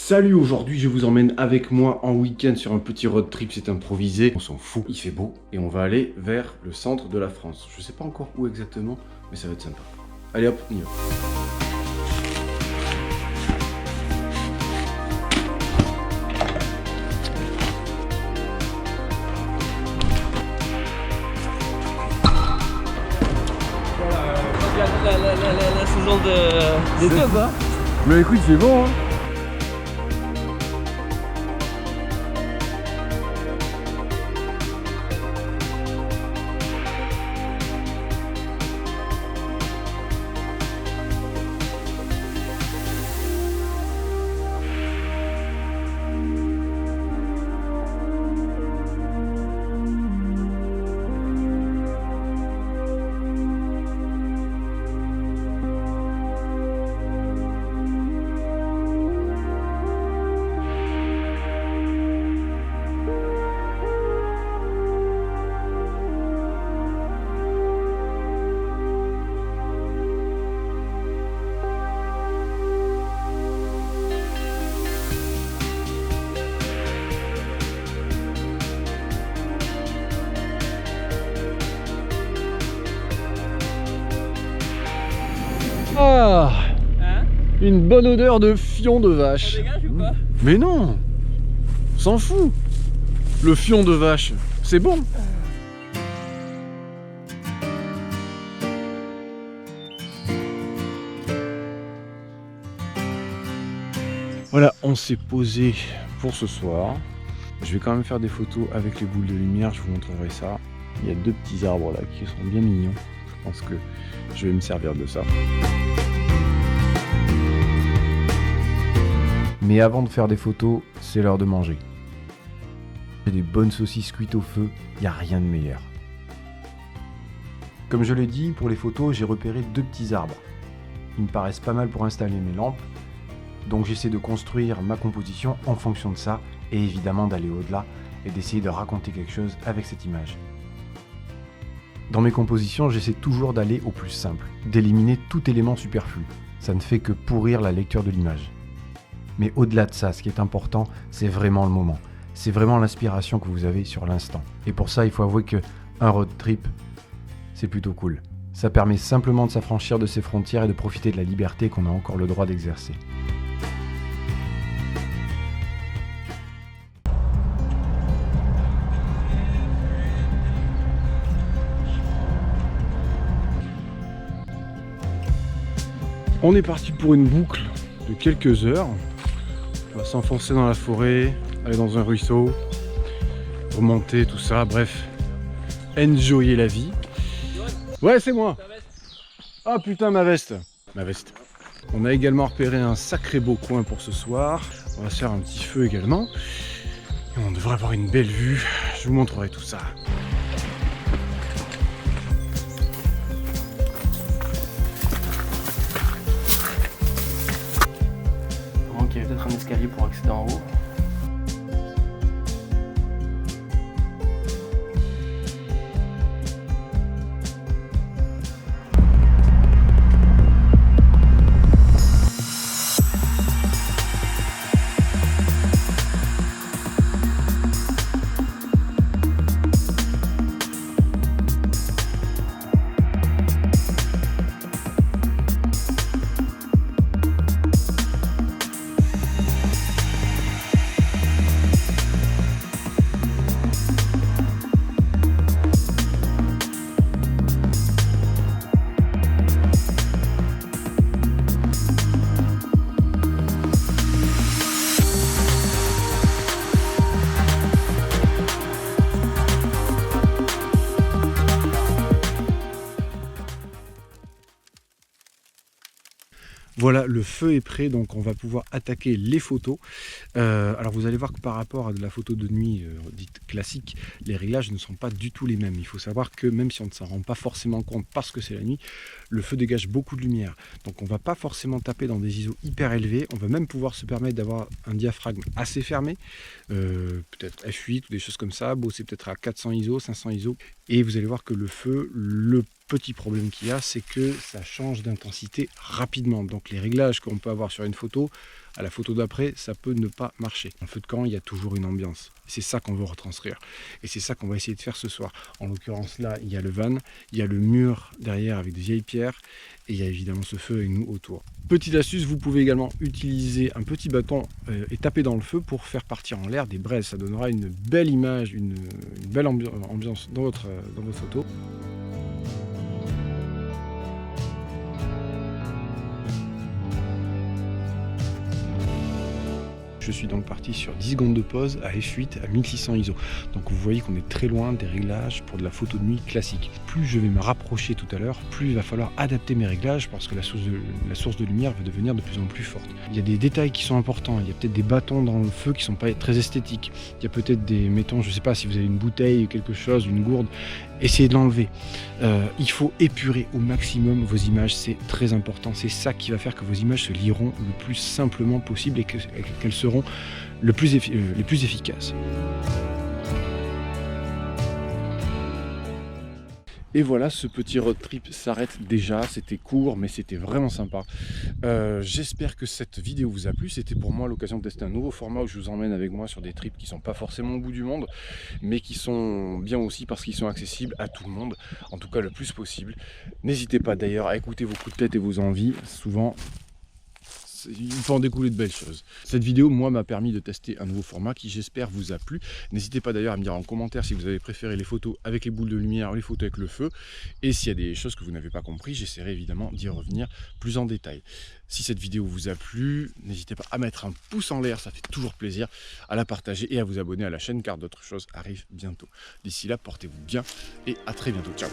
Salut, aujourd'hui je vous emmène avec moi en week-end sur un petit road trip, c'est improvisé, on s'en fout, il fait beau et on va aller vers le centre de la France. Je sais pas encore où exactement, mais ça va être sympa. Allez hop, on y va. La saison des clubs, hein. Mais écoute, c'est bon hein. Ah, Hein? une bonne odeur de fion de vache. Ça dégage ou pas? Mais non, on s'en fout. Le fion de vache, c'est bon. Voilà, on s'est posé pour ce soir. Je vais quand même faire des photos avec les boules de lumière, je vous montrerai ça. Il y a deux petits arbres là qui sont bien mignons. Je pense que je vais me servir de ça. Mais avant de faire des photos, c'est l'heure de manger. Des bonnes saucisses cuites au feu, il n'y a rien de meilleur. Comme je l'ai dit, pour les photos, j'ai repéré deux petits arbres. Ils me paraissent pas mal pour installer mes lampes. Donc j'essaie de construire ma composition en fonction de ça, et évidemment d'aller au-delà et d'essayer de raconter quelque chose avec cette image. Dans mes compositions, j'essaie toujours d'aller au plus simple, d'éliminer tout élément superflu. Ça ne fait que pourrir la lecture de l'image. Mais au-delà de ça, ce qui est important, c'est vraiment le moment. C'est vraiment l'inspiration que vous avez sur l'instant. Et pour ça, il faut avouer qu'un road trip, c'est plutôt cool. Ça permet simplement de s'affranchir de ses frontières et de profiter de la liberté qu'on a encore le droit d'exercer. On est parti pour une boucle de quelques heures. On va s'enfoncer dans la forêt, aller dans un ruisseau, remonter, tout ça, bref, enjoyer la vie. Ouais, c'est moi. Ah putain, ma veste. Ma veste. On a également repéré un sacré beau coin pour ce soir. On va se faire un petit feu également. Et on devrait avoir une belle vue. Je vous montrerai tout ça. Il y a peut-être un escalier pour accéder en haut. Voilà, le feu est prêt, donc on va pouvoir attaquer les photos. Alors vous allez voir que par rapport à de la photo de nuit dite classique, les réglages ne sont pas du tout les mêmes. Il faut savoir que même si on ne s'en rend pas forcément compte parce que c'est la nuit, le feu dégage beaucoup de lumière. Donc on ne va pas forcément taper dans des ISO hyper élevés. On va même pouvoir se permettre d'avoir un diaphragme assez fermé, peut-être F8 ou des choses comme ça. Bon, c'est peut-être à 400 ISO, 500 ISO. Et vous allez voir que le feu, le petit problème qu'il y a, c'est que ça change d'intensité rapidement. Donc les réglages qu'on peut avoir sur une photo, à la photo d'après, ça peut ne pas marcher. En feu de camp, il y a toujours une ambiance. C'est ça qu'on veut retranscrire. Et c'est ça qu'on va essayer de faire ce soir. En l'occurrence, là, il y a le van, il y a le mur derrière avec des vieilles pierres, et il y a évidemment ce feu avec nous autour. Petite astuce, vous pouvez également utiliser un petit bâton et taper dans le feu pour faire partir en l'air des braises. Ça donnera une belle image, une belle ambiance dans votre photo. Je suis donc parti sur 10 secondes de pause à f8 à 1600 ISO. Donc vous voyez qu'on est très loin des réglages pour de la photo de nuit classique. Plus je vais me rapprocher tout à l'heure, plus il va falloir adapter mes réglages parce que la source de lumière va devenir de plus en plus forte. Il y a des détails qui sont importants, il y a peut-être des bâtons dans le feu qui ne sont pas très esthétiques. Il y a peut-être des, mettons, je ne sais pas si vous avez une bouteille, quelque chose, une gourde, essayez de l'enlever. Il faut épurer au maximum vos images, c'est très important. C'est ça qui va faire que vos images se liront le plus simplement possible et qu'elles seront les plus efficaces. Et voilà, ce petit road trip s'arrête déjà. C'était court, mais c'était vraiment sympa. J'espère que cette vidéo vous a plu. C'était pour moi l'occasion de tester un nouveau format où je vous emmène avec moi sur des trips qui ne sont pas forcément au bout du monde, mais qui sont bien aussi parce qu'ils sont accessibles à tout le monde, en tout cas le plus possible. N'hésitez pas d'ailleurs à écouter vos coups de tête et vos envies. Souvent, il faut en découler de belles choses. Cette vidéo, moi, m'a permis de tester un nouveau format qui, j'espère, vous a plu. N'hésitez pas d'ailleurs à me dire en commentaire si vous avez préféré les photos avec les boules de lumière ou les photos avec le feu. Et s'il y a des choses que vous n'avez pas compris, j'essaierai évidemment d'y revenir plus en détail. Si cette vidéo vous a plu, n'hésitez pas à mettre un pouce en l'air, ça fait toujours plaisir, à la partager et à vous abonner à la chaîne car d'autres choses arrivent bientôt. D'ici là, portez-vous bien et à très bientôt. Ciao!